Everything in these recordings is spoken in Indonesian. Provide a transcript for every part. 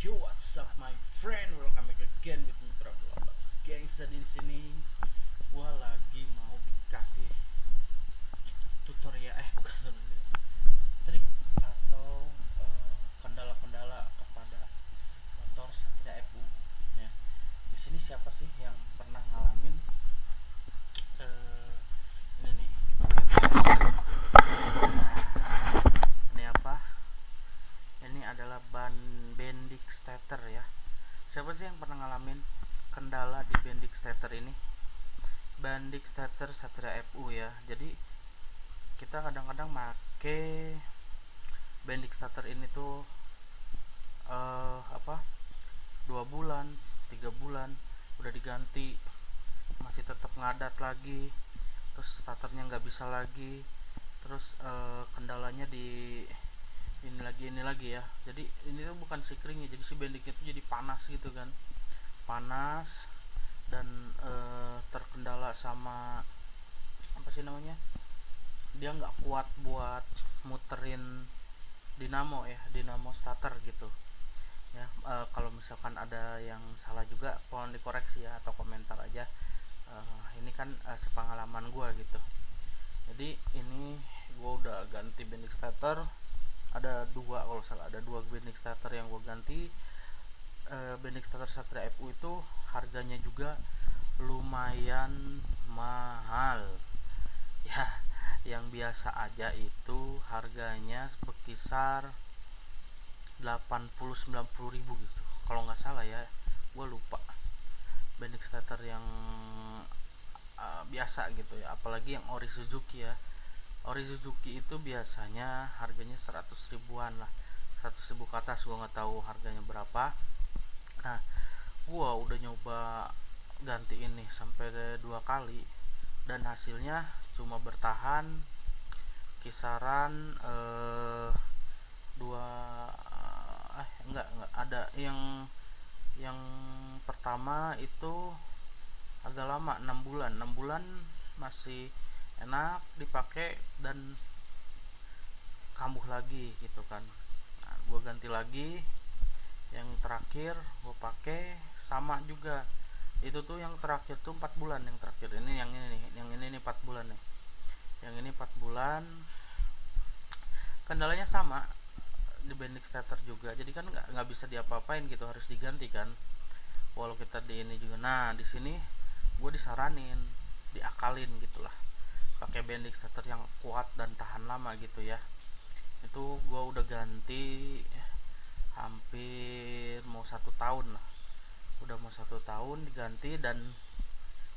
Yo, what's up, my friend? Welcome back again with Mitra Belabas. Gengs, tadi di sini gua lagi mau kasih tutorial, bukan tutorial, trik atau kendala-kendala kepada motor Satria FU. Ya, di sini siapa sih yang pernah ngalamin ini nih? Kita lihat. Ini apa? Ini adalah ban bendix stator ya. Siapa sih yang pernah ngalamin kendala di bendix stator ini? Bendix stator Satria FU ya. Jadi kita kadang-kadang make bendix stator ini tuh 2 bulan, 3 bulan udah diganti masih tetap ngadat lagi, terus starternya nggak bisa lagi, terus kendalanya di ini lagi ya. Jadi ini tuh bukan sikringnya, jadi si bendixnya tuh jadi panas gitu kan, panas dan terkendala sama apa sih namanya, dia nggak kuat buat muterin dinamo ya, dinamo starter gitu ya. Kalau misalkan ada yang salah juga mohon dikoreksi ya, atau komentar aja. Ini kan sepengalaman gue gitu. Jadi ini gue udah ganti bendix starter, ada dua, kalau salah ada dua bendix starter yang gue ganti. Bendix starter Satria FU itu harganya juga lumayan mahal ya. Yang biasa aja itu harganya berkisar 80-90 ribu gitu kalau nggak salah ya, gue lupa. Bendix starter yang biasa gitu ya, apalagi yang ori Suzuki ya. Ori Suzuki itu biasanya harganya 100 ribuan lah, 100 ribu ke atas, gue nggak tahu harganya berapa. Nah, gue udah nyoba ganti ini sampai 2 kali dan hasilnya cuma bertahan kisaran dua enggak ada yang pertama itu agak lama, 6 bulan masih enak dipakai dan kambuh lagi gitu kan. Nah, gue ganti lagi, yang terakhir gue pakai sama juga. Itu tuh yang terakhir tuh 4 bulan, yang terakhir ini yang ini nih, yang ini nih 4 bulan nih, yang ini 4 bulan. Kendalanya sama di bendix starter juga, jadi kan nggak bisa diapa-apain gitu, harus diganti kan walau kita di ini juga. Nah, di sini gue disaranin diakalin gitulah, pakai bendix starter yang kuat dan tahan lama gitu ya. Itu gue udah ganti hampir mau 1 tahun lah, udah mau 1 tahun diganti dan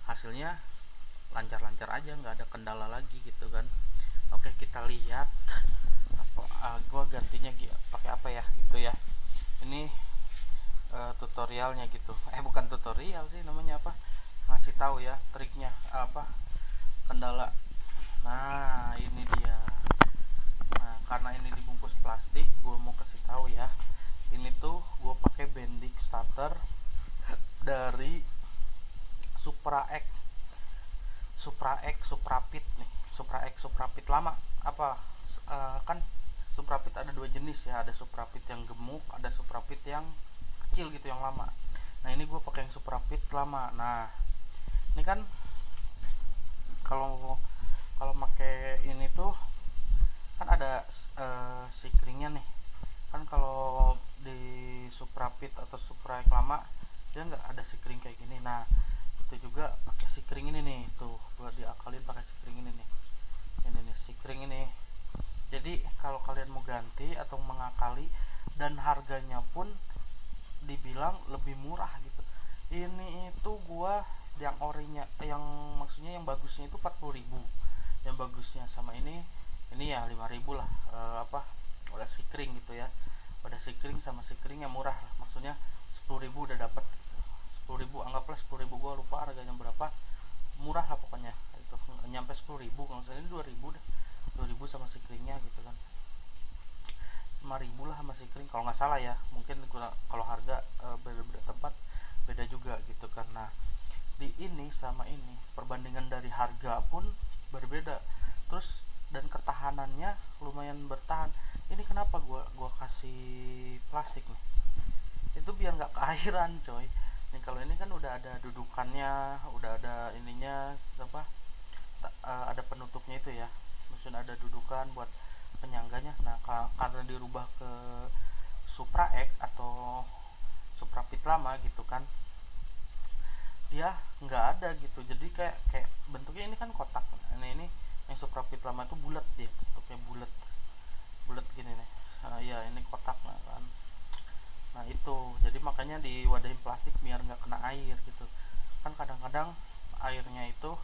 hasilnya lancar-lancar aja, nggak ada kendala lagi gitu kan. Oke, kita lihat gue gantinya pakai apa ya gitu ya. Ini tutorialnya gitu, bukan tutorial sih namanya, apa, ngasih tahu ya triknya apa, kendala. Nah, ini dia. Nah, karena ini dibungkus plastik, gue mau kasih tahu ya. Ini tuh gue pakai bendix starter dari Suprapit nih, Suprapit lama. Apa kan Suprapit ada 2 jenis ya, ada Suprapit yang gemuk, ada Suprapit yang kecil gitu, yang lama. Nah, ini gue pakai yang Suprapit lama. Nah, ini kan kalau pakai ini tuh kan ada sikringnya nih kan. Kalau di Suprapit atau Supra yang lama dia nggak ada sikring kayak gini. Nah, itu juga pakai sikring ini nih, tuh buat diakalin pakai sikring ini nih, ini nih sikring ini. Jadi kalau kalian mau ganti atau mengakali, dan harganya pun dibilang lebih murah gitu. Ini itu gua yang orinya, yang maksudnya yang bagusnya itu 40 ribu, yang bagusnya. Sama ini ya 5 ribu lah. Udah sikring gitu ya, udah sikring sama sikringnya murah lah. Maksudnya 10 ribu udah dapat gitu. 10 ribu, anggaplah 10 ribu, gua lupa harganya berapa, murah lah pokoknya. Itu nyampe 10 ribu, kalau misalnya 2 ribu deh, 2 ribu sama sikringnya gitu kan, 5 ribu lah sama sikring kalau nggak salah ya. Mungkin kalau harga beda-beda tempat beda juga gitu kan. Nah, di ini sama ini perbandingan dari harga pun berbeda, terus dan ketahanannya lumayan bertahan. Ini kenapa gua kasih plastik nih, itu biar nggak keairan coy. Nih kalau ini kan udah ada dudukannya, udah ada ininya apa, ada penutupnya itu ya, maksudnya ada dudukan buat penyangganya. Nah karena dirubah ke Supra X atau Supra Pit lama gitu kan, dia nggak ada gitu, jadi kayak kayak bentuknya ini kan kotak. Nah ini yang Supra Pit lama itu bulat, dia bentuknya bulat bulat gini nih. Nah, ya ini kotak nah, kan. Nah itu jadi makanya diwadahin plastik biar nggak kena air gitu kan. Kadang-kadang airnya itu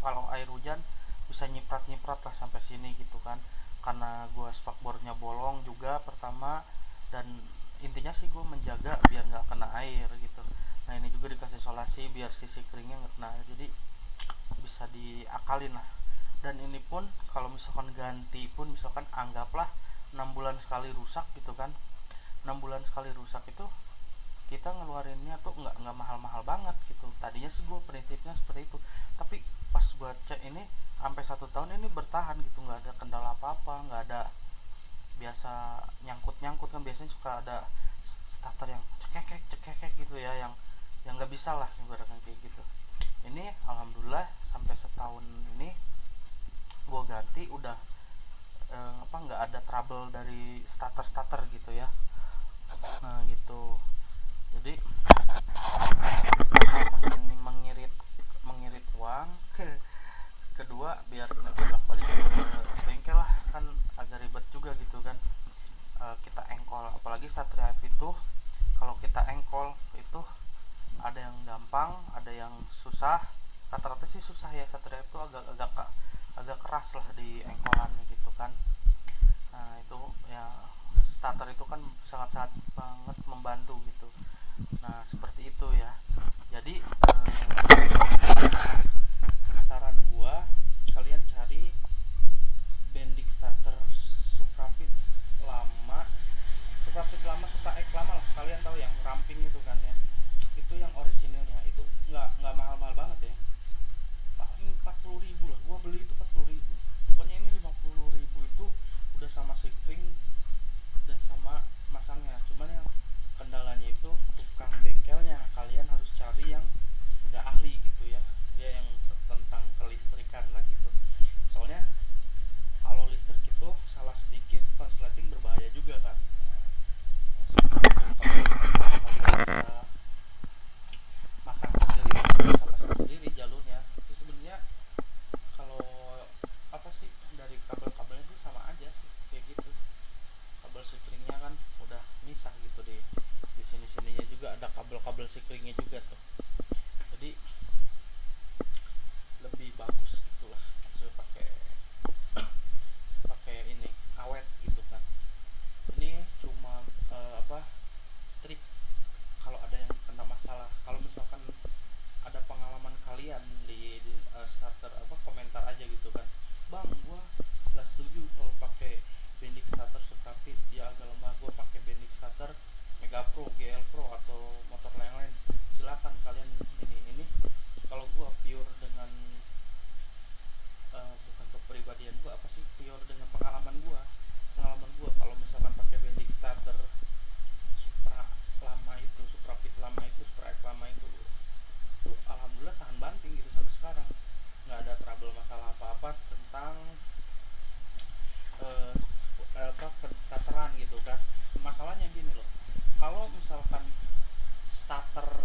kalau air hujan bisa nyiprat-nyiprat lah sampai sini gitu kan, karena gua spakbornya bolong juga pertama, dan intinya sih gue menjaga biar nggak kena air gitu. Nah ini juga dikasih isolasi biar sisi keringnya nggak kena air, jadi bisa diakalin lah. Dan ini pun kalau misalkan ganti pun, misalkan anggaplah 6 bulan sekali rusak gitu kan, 6 bulan sekali rusak itu kita ngeluarinnya tuh nggak mahal-mahal banget gitu. Tadinya sih gue prinsipnya seperti itu, tapi pas gue cek ini sampai 1 tahun ini bertahan gitu, nggak ada kendala apa-apa, nggak ada. Biasa nyangkut-nyangkut kan biasanya suka ada starter yang cekek gitu ya, yang nggak bisa lah ibaratnya kayak gitu. Ini alhamdulillah sampai setahun ini gue ganti udah nggak ada trouble dari starter gitu ya. Nah gitu, jadi mengirit mengirit uang. Kedua biar nggak bolak-balik ke bengkel lah, kan agak ribet juga gitu kan. Kita engkol, apalagi Satria F itu kalau kita engkol itu ada yang gampang, ada yang susah. Rata-rata sih susah ya, Satria F itu agak keras lah di engkolannya gitu kan. Nah itu ya, starter itu kan sangat-sangat banget membantu gitu. Nah seperti itu ya. Jadi saran gua kalian cari bending starter Suprapit lama, Suprapit lama, Supra X lama lah, kalian tahu yang ramping itu kan ya, itu yang orisinilnya itu nggak mahal-mahal banget ya, paling 40.000 lah. Gua beli itu 40.000, pokoknya ini 50.000 itu udah sama spring dan sama masangnya. Cuman yang kendalanya itu tukang bengkelnya, kalian harus cari yang udah ahli gitu ya, dia yang tentang kelistrikan lah gitu. Soalnya kalau listrik itu salah sedikit konsleting berbahaya juga kan. Kalau bisa masang sendiri, bisa pasang sendiri jalurnya. Itu sebenarnya kalau apa sih, dari kabel-kabelnya sih sama aja sih kayak gitu. Kabel sikringnya kan udah misah gitu, di sini-sininya juga ada kabel-kabel sikringnya juga tuh. Jadi lebih bagus gitulah, maksudnya pakai ini awet gitu kan. Ini cuma trik kalau ada yang kena masalah. Kalau misalkan ada pengalaman kalian di starter komentar aja gitu kan, bang gua nggak setuju kalau pakai bending starter Suprapit, dia agak lemah, gua pakai bending starter Mega Pro, GL Pro atau motor lain-lain. Silakan kalian ini kalau gua pure dengan bukan kepribadian gua, apa sih, pure dengan pengalaman gua kalau misalkan pakai bending starter Supra lama itu, Suprapit lama itu, Supra X lama itu alhamdulillah tahan banting gitu sampai sekarang, nggak ada trouble masalah apa-apa tentang penstarteran gitu kan. Masalahnya gini loh, kalau misalkan starter